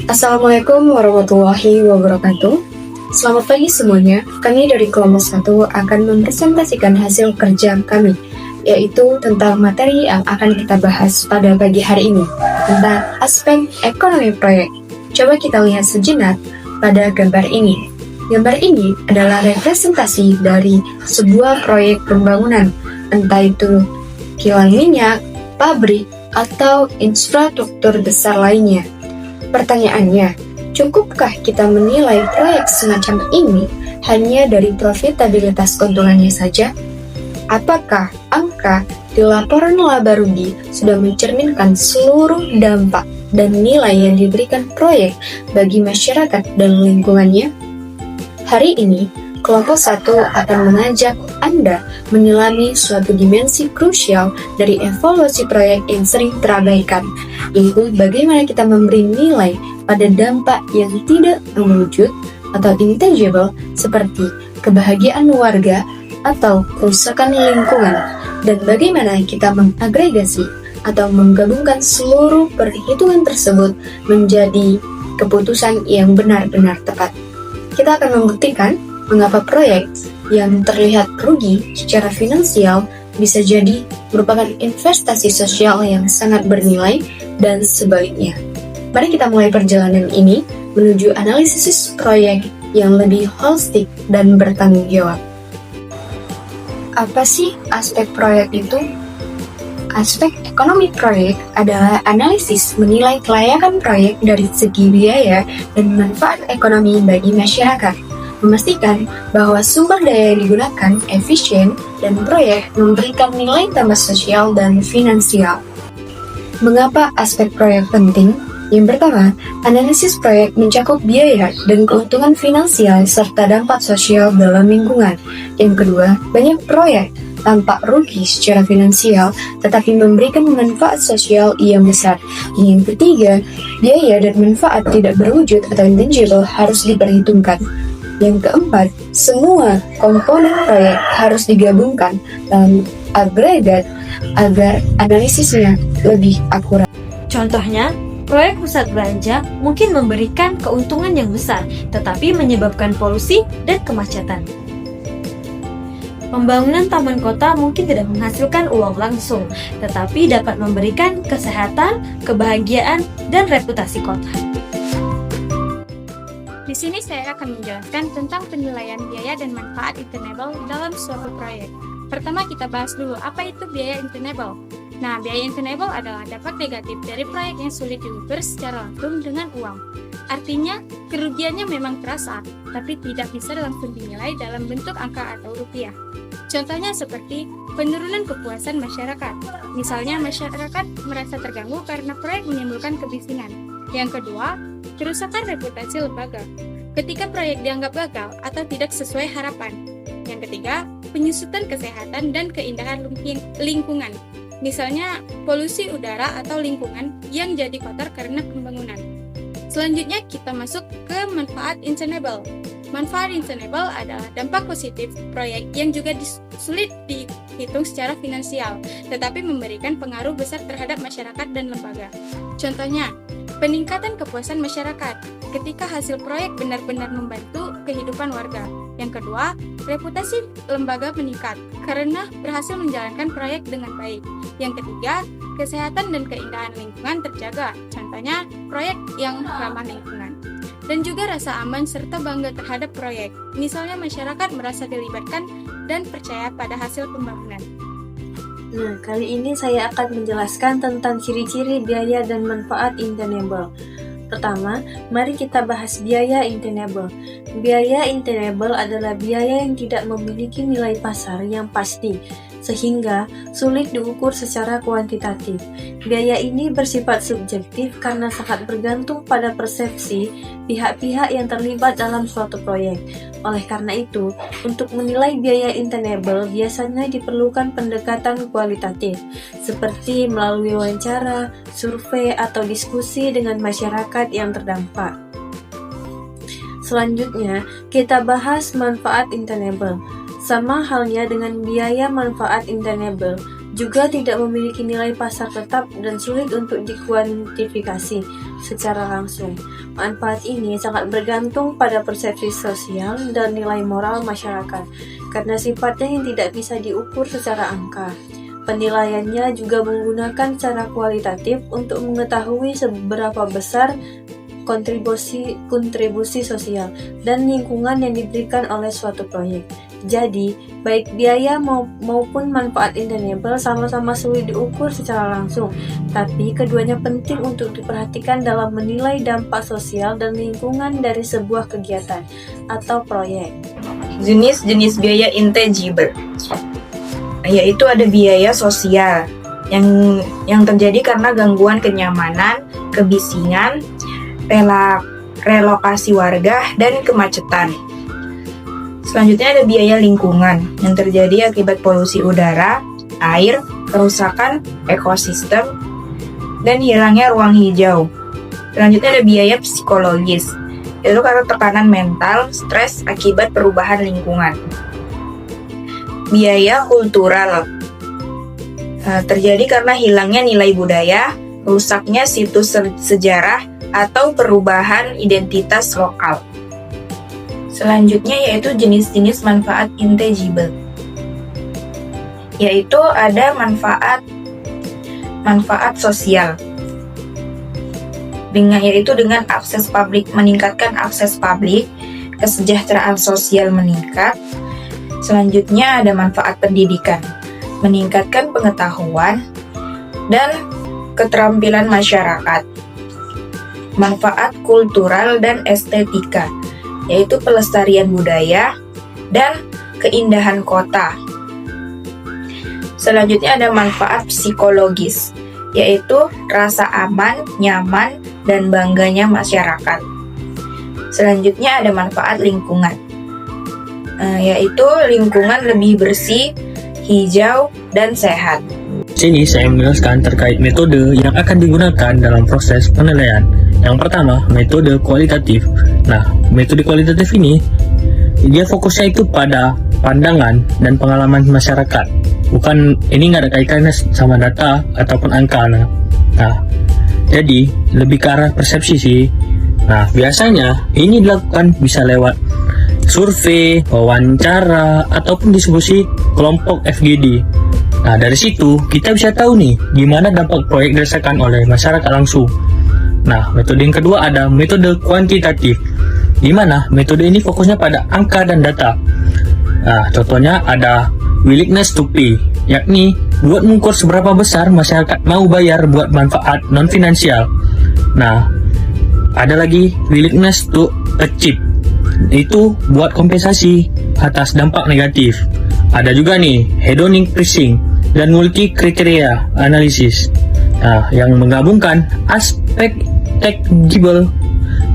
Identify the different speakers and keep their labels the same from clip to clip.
Speaker 1: Assalamualaikum warahmatullahi wabarakatuh. Selamat pagi semuanya. Kami dari kelompok 1 akan mempresentasikan hasil kerja kami, yaitu tentang materi yang akan kita bahas pada pagi hari ini, tentang aspek ekonomi proyek. Coba kita lihat sejenak pada gambar ini. Gambar ini adalah representasi dari sebuah proyek pembangunan, entah itu kilang minyak, pabrik, atau infrastruktur besar lainnya. Pertanyaannya, cukupkah kita menilai proyek semacam ini hanya dari profitabilitas keuntungannya saja? Apakah angka di laporan laba rugi sudah mencerminkan seluruh dampak dan nilai yang diberikan proyek bagi masyarakat dan lingkungannya? Hari ini, kelompok 1 akan mengajak Anda menyelami suatu dimensi krusial dari evaluasi proyek yang sering terabaikan, yaitu bagaimana kita memberi nilai pada dampak yang tidak mewujud atau intangible seperti kebahagiaan warga atau kerusakan lingkungan, dan bagaimana kita mengagregasi atau menggabungkan seluruh perhitungan tersebut menjadi keputusan yang benar-benar tepat. Kita akan membuktikan mengapa proyek yang terlihat rugi secara finansial bisa jadi merupakan investasi sosial yang sangat bernilai dan sebaliknya. Mari kita mulai perjalanan ini menuju analisis proyek yang lebih holistik dan bertanggung jawab. Apa sih aspek proyek itu? Aspek ekonomi proyek adalah analisis menilai kelayakan proyek dari segi biaya dan manfaat ekonomi bagi masyarakat, memastikan bahwa sumber daya yang digunakan efisien dan proyek memberikan nilai tambah sosial dan finansial. Mengapa aspek proyek penting? Yang pertama, analisis proyek mencakup biaya dan keuntungan finansial serta dampak sosial dalam lingkungan. Yang kedua, banyak proyek tampak rugi secara finansial tetapi memberikan manfaat sosial yang besar. Yang ketiga, biaya dan manfaat tidak berwujud atau intangible harus diperhitungkan. Yang keempat, semua komponen proyek harus digabungkan dalam agregat agar analisisnya lebih akurat.
Speaker 2: Contohnya, proyek pusat belanja mungkin memberikan keuntungan yang besar, tetapi menyebabkan polusi dan kemacetan. Pembangunan taman kota mungkin tidak menghasilkan uang langsung, tetapi dapat memberikan kesehatan, kebahagiaan, dan reputasi kota.
Speaker 3: Di sini saya akan menjelaskan tentang penilaian biaya dan manfaat intangible dalam suatu proyek. Pertama kita bahas dulu apa itu biaya intangible. Nah, biaya intangible adalah dampak negatif dari proyek yang sulit diukur secara langsung dengan uang. Artinya, kerugiannya memang terasa, tapi tidak bisa langsung dinilai dalam bentuk angka atau rupiah. Contohnya seperti penurunan kepuasan masyarakat. Misalnya, masyarakat merasa terganggu karena proyek menimbulkan kebisingan. Yang kedua, kerusakan reputasi lembaga. Ketika proyek dianggap gagal atau tidak sesuai harapan. Yang ketiga, penyusutan kesehatan dan keindahan lingkungan. Misalnya, polusi udara atau lingkungan yang jadi kotor karena pembangunan. Selanjutnya, kita masuk ke manfaat intangible. Manfaat intangible adalah dampak positif proyek yang juga sulit dihitung secara finansial, tetapi memberikan pengaruh besar terhadap masyarakat dan lembaga. Contohnya, peningkatan kepuasan masyarakat ketika hasil proyek benar-benar membantu kehidupan warga. Yang kedua, reputasi lembaga meningkat karena berhasil menjalankan proyek dengan baik. Yang ketiga, kesehatan dan keindahan lingkungan terjaga. Contohnya, proyek yang ramah lingkungan. Dan juga rasa aman serta bangga terhadap proyek. Misalnya masyarakat merasa dilibatkan dan percaya pada hasil pembangunan.
Speaker 4: Nah, kali ini saya akan menjelaskan tentang ciri-ciri biaya dan manfaat intangible. Pertama, mari kita bahas biaya intangible. Biaya intangible adalah biaya yang tidak memiliki nilai pasar yang pasti, sehingga sulit diukur secara kuantitatif. Biaya ini bersifat subjektif karena sangat bergantung pada persepsi pihak-pihak yang terlibat dalam suatu proyek. Oleh karena itu, untuk menilai biaya intangible biasanya diperlukan pendekatan kualitatif, seperti melalui wawancara, survei, atau diskusi dengan masyarakat yang terdampak. Selanjutnya, kita bahas manfaat intangible. Sama halnya dengan biaya, manfaat intangible juga tidak memiliki nilai pasar tetap dan sulit untuk dikuantifikasi, secara langsung. Manfaat ini sangat bergantung pada persepsi sosial dan nilai moral masyarakat, karena sifatnya yang tidak bisa diukur secara angka. Penilaiannya juga menggunakan cara kualitatif untuk mengetahui seberapa besar kontribusi sosial dan lingkungan yang diberikan oleh suatu proyek. Jadi, baik biaya maupun manfaat Intenable sama-sama sulit diukur secara langsung, tapi keduanya penting untuk diperhatikan dalam menilai dampak sosial dan lingkungan dari sebuah kegiatan atau proyek.
Speaker 5: Jenis-jenis biaya intangible, yaitu ada biaya sosial yang terjadi karena gangguan kenyamanan, kebisingan, relokasi warga, dan kemacetan. Selanjutnya ada biaya lingkungan yang terjadi akibat polusi udara, air, kerusakan ekosistem, dan hilangnya ruang hijau. Selanjutnya ada biaya psikologis, yaitu karena tekanan mental, stres akibat perubahan lingkungan. Biaya kultural terjadi karena hilangnya nilai budaya, rusaknya situs sejarah, atau perubahan identitas lokal. Selanjutnya yaitu jenis-jenis manfaat intangible, yaitu ada manfaat sosial, dengan akses publik, meningkatkan akses publik, kesejahteraan sosial meningkat. Selanjutnya ada manfaat pendidikan, meningkatkan pengetahuan dan keterampilan masyarakat. Manfaat kultural dan estetika, yaitu pelestarian budaya dan keindahan kota. Selanjutnya ada manfaat psikologis, yaitu rasa aman, nyaman, dan bangganya masyarakat. Selanjutnya ada manfaat lingkungan, yaitu lingkungan lebih bersih, hijau, dan sehat.
Speaker 6: Sini saya menjelaskan terkait metode yang akan digunakan dalam proses penilaian. Yang pertama, metode kualitatif. Nah, metode kualitatif ini dia fokusnya itu pada pandangan dan pengalaman masyarakat. Ini nggak ada kaitannya sama data ataupun angka. Nah, jadi lebih ke arah persepsi sih. Nah, biasanya ini dilakukan bisa lewat survei, wawancara, ataupun diskusi kelompok FGD. Nah, dari situ kita bisa tahu nih gimana dampak proyek dirasakan oleh masyarakat langsung. Nah, metode yang kedua ada metode kuantitatif, di mana metode ini fokusnya pada angka dan data. Nah, contohnya ada willingness to pay, yakni buat mengukur seberapa besar masyarakat mau bayar buat manfaat non-finansial. Nah, ada lagi willingness to achieve, itu buat kompensasi atas dampak negatif. Ada juga nih hedonic pricing dan multi kriteria analisis. Nah, yang menggabungkan aspek tangible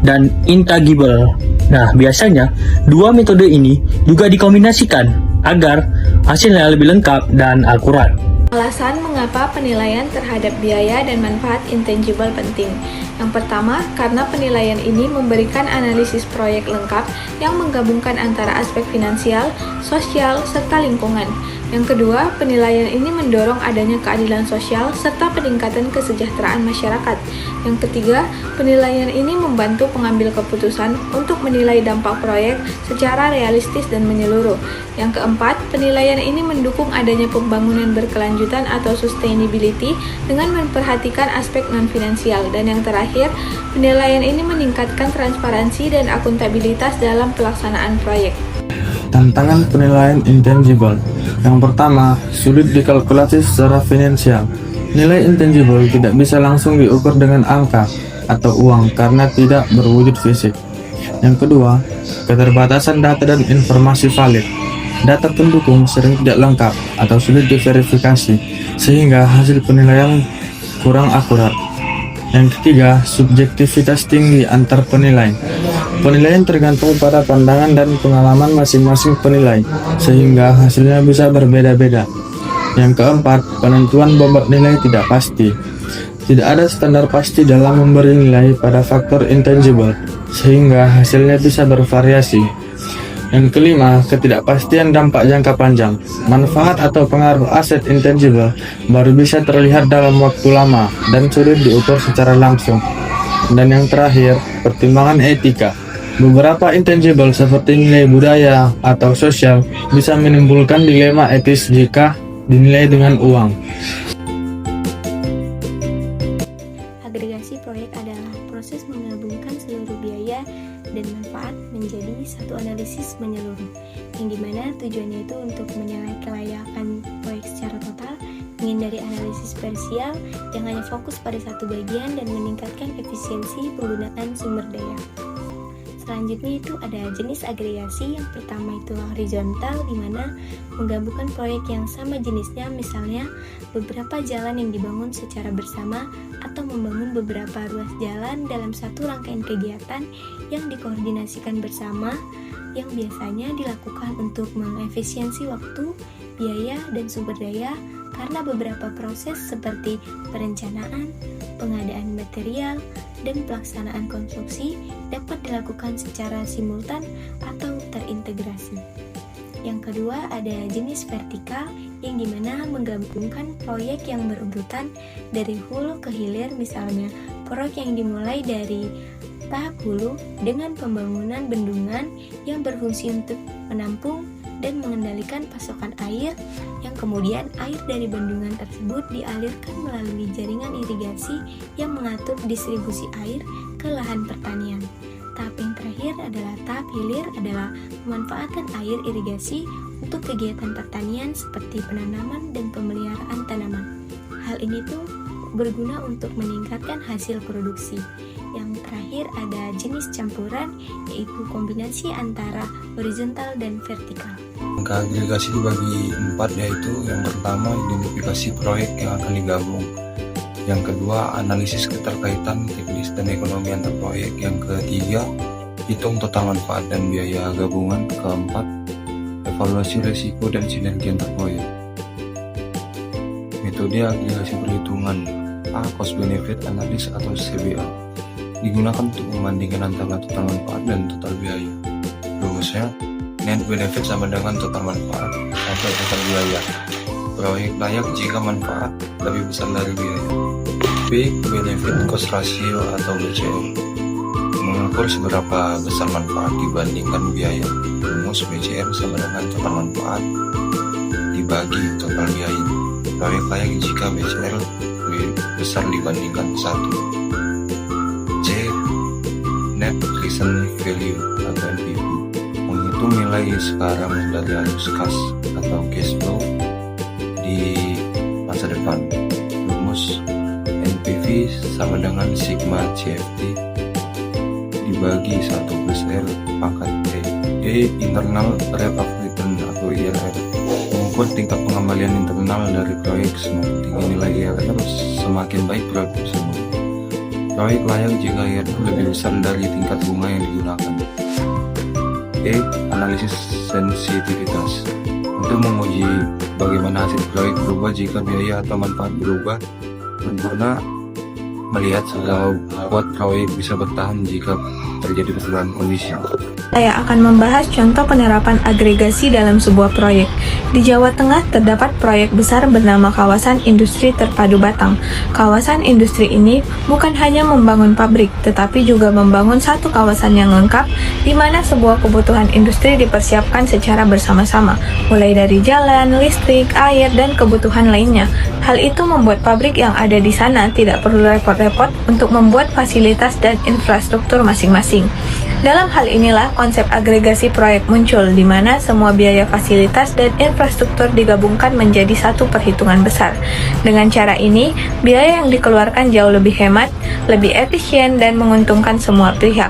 Speaker 6: dan intangible. Nah, biasanya dua metode ini juga dikombinasikan agar hasilnya lebih lengkap dan akurat.
Speaker 7: Alasan mengapa penilaian terhadap biaya dan manfaat intangible penting. Yang pertama, karena penilaian ini memberikan analisis proyek lengkap yang menggabungkan antara aspek finansial, sosial, serta lingkungan. Yang kedua, penilaian ini mendorong adanya keadilan sosial serta peningkatan kesejahteraan masyarakat. Yang ketiga, penilaian ini membantu pengambil keputusan untuk menilai dampak proyek secara realistis dan menyeluruh. Yang keempat, penilaian ini mendukung adanya pembangunan berkelanjutan atau sustainability dengan memperhatikan aspek non-finansial. Dan yang terakhir, penilaian ini meningkatkan transparansi dan akuntabilitas dalam pelaksanaan proyek.
Speaker 8: Tantangan penilaian intangible. Yang pertama, sulit dikalkulasi secara finansial. Nilai intangible tidak bisa langsung diukur dengan angka atau uang karena tidak berwujud fisik. Yang kedua, keterbatasan data dan informasi valid. Data pendukung sering tidak lengkap atau sulit diverifikasi, sehingga hasil penilaian kurang akurat. Yang ketiga, subjektivitas tinggi antar penilai. Penilaian tergantung pada pandangan dan pengalaman masing-masing penilai, sehingga hasilnya bisa berbeda-beda. Yang keempat, penentuan bobot nilai tidak pasti. Tidak ada standar pasti dalam memberi nilai pada faktor intangible, sehingga hasilnya bisa bervariasi. Yang kelima, ketidakpastian dampak jangka panjang. Manfaat atau pengaruh aset intangible baru bisa terlihat dalam waktu lama dan sulit diukur secara langsung. Dan yang terakhir, pertimbangan etika. Beberapa intangible seperti nilai budaya atau sosial bisa menimbulkan dilema etis jika dinilai dengan uang.
Speaker 9: Agregasi proyek adalah proses menggabungkan seluruh biaya dan manfaat menjadi satu analisis menyeluruh, yang dimana tujuannya itu untuk menilai kelayakan proyek secara total, menghindari analisis parsial yang hanya fokus pada satu bagian dan meningkatkan efisiensi penggunaan sumber daya. Selanjutnya itu ada jenis agregasi. Yang pertama itu horizontal, di mana menggabungkan proyek yang sama jenisnya, misalnya beberapa jalan yang dibangun secara bersama atau membangun beberapa ruas jalan dalam satu rangkaian kegiatan yang dikoordinasikan bersama, yang biasanya dilakukan untuk mengefisiensi waktu, biaya, dan sumber daya karena beberapa proses seperti perencanaan, pengadaan material, dan pelaksanaan konstruksi dapat dilakukan secara simultan atau terintegrasi. Yang kedua ada jenis vertikal, yang dimana menggabungkan proyek yang berurutan dari hulu ke hilir, misalnya proyek yang dimulai dari tahap hulu dengan pembangunan bendungan yang berfungsi untuk menampung dan mengendalikan pasokan air, yang kemudian air dari bendungan tersebut dialirkan melalui jaringan irigasi yang mengatur distribusi air ke lahan pertanian. Tahap yang terakhir adalah tahap hilir, adalah pemanfaatan air irigasi untuk kegiatan pertanian seperti penanaman dan pemeliharaan tanaman. Hal ini tuh berguna untuk meningkatkan hasil produksi. Yang terakhir ada jenis campuran, yaitu kombinasi antara horizontal dan vertikal.
Speaker 10: Langkah agregasi dibagi 4, yaitu yang pertama identifikasi proyek yang akan digabung, yang kedua analisis keterkaitan teknis dan ekonomi antar proyek, yang ketiga hitung total manfaat dan biaya gabungan, keempat evaluasi risiko dan sinergi antar proyek. Metode agregasi perhitungan A. Cost Benefit Analysis atau CBA digunakan untuk membandingkan antara total manfaat dan total biaya. Rumusnya, net benefit sama dengan total manfaat atau total biaya. Proyek layak jika manfaat lebih besar dari biaya. B. Benefit Cost Ratio atau BCR mengukur seberapa besar manfaat dibandingkan biaya. Rumus BCR sama dengan total manfaat dibagi total biaya. Proyek layak jika BCR lebih besar dibandingkan 1. Net Present Value atau NPV menghitung nilai sekarang dari arus kas atau cash flow di masa depan. Rumus NPV sama dengan sigma CFT dibagi 1+R pangkat D. D. Internal Rate of Return atau IRR mengukur tingkat pengembalian internal dari proyek. Semakin tinggi nilai IRR, semakin baik proyek tersebut. Proyek layak jika IRR lebih besar dari tingkat bunga yang digunakan. E. Analisis sensitivitas untuk menguji bagaimana hasil proyek berubah jika biaya atau manfaat berubah, berguna melihat sejauh kuat proyek bisa bertahan jika terjadi perubahan kondisi.
Speaker 7: Saya akan membahas contoh penerapan agregasi dalam sebuah proyek. Di Jawa Tengah terdapat proyek besar bernama Kawasan Industri Terpadu Batang. Kawasan industri ini bukan hanya membangun pabrik, tetapi juga membangun satu kawasan yang lengkap, di mana sebuah kebutuhan industri dipersiapkan secara bersama-sama, mulai dari jalan, listrik, air, dan kebutuhan lainnya. Hal itu membuat pabrik yang ada di sana tidak perlu repot-repot untuk membuat fasilitas dan infrastruktur masing-masing. Dalam hal inilah konsep agregasi proyek muncul, di mana semua biaya fasilitas dan infrastruktur digabungkan menjadi satu perhitungan besar. Dengan cara ini, biaya yang dikeluarkan jauh lebih hemat, lebih efisien, dan menguntungkan semua pihak.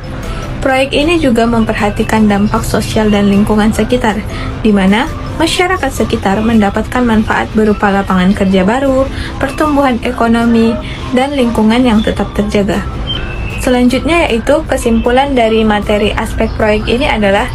Speaker 7: Proyek ini juga memperhatikan dampak sosial dan lingkungan sekitar, di mana masyarakat sekitar mendapatkan manfaat berupa lapangan kerja baru, pertumbuhan ekonomi, dan lingkungan yang tetap terjaga. Selanjutnya yaitu kesimpulan dari materi aspek proyek ini adalah: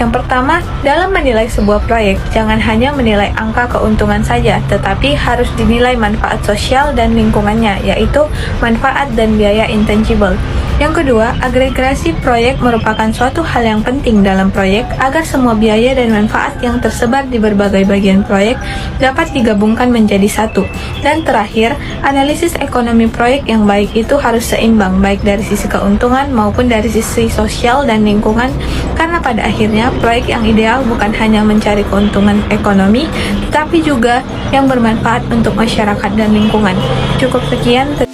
Speaker 7: yang pertama, dalam menilai sebuah proyek, jangan hanya menilai angka keuntungan saja, tetapi harus dinilai manfaat sosial dan lingkungannya, yaitu manfaat dan biaya intangible. Yang kedua, agregasi proyek merupakan suatu hal yang penting dalam proyek agar semua biaya dan manfaat yang tersebar di berbagai bagian proyek dapat digabungkan menjadi satu. Dan terakhir, analisis ekonomi proyek yang baik itu harus seimbang baik dari sisi keuntungan maupun dari sisi sosial dan lingkungan, karena pada akhirnya proyek yang ideal bukan hanya mencari keuntungan ekonomi, tetapi juga yang bermanfaat untuk masyarakat dan lingkungan. Cukup sekian.